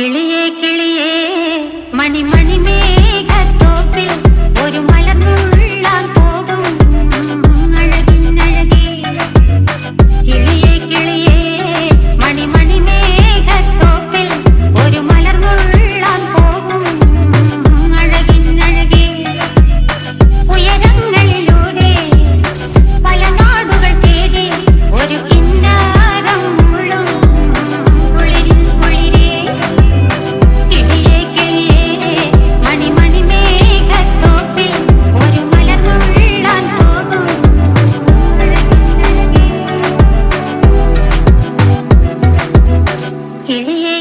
കിളിയേ കിളിയേ മണിമണി മേഘത്തോപ്പിൽ ഒരു മലർന്നുള്ളാൻ പോകും അഴകിനഴകേ. കിളിയേ കിളിയേ മണിമണി മേഘത്തോപ്പിൽ ഒരു മലർന്നുള്ളാൻ പോകും അഴകിനഴകേ. ഉയരങ്ങളിലൂടെ പല നാടുകൾ തേടി ഒരു കിന്നാരം മുള്ളും കുളിരിൻ കുളിരേ. കിളിയേ കിളിയേ മണിമണി മേഘത്തോപ്പിൽ ഒരു മലർന്നുള്ളാൻ പോകും അഴകിനഴകേ. കിളിയേ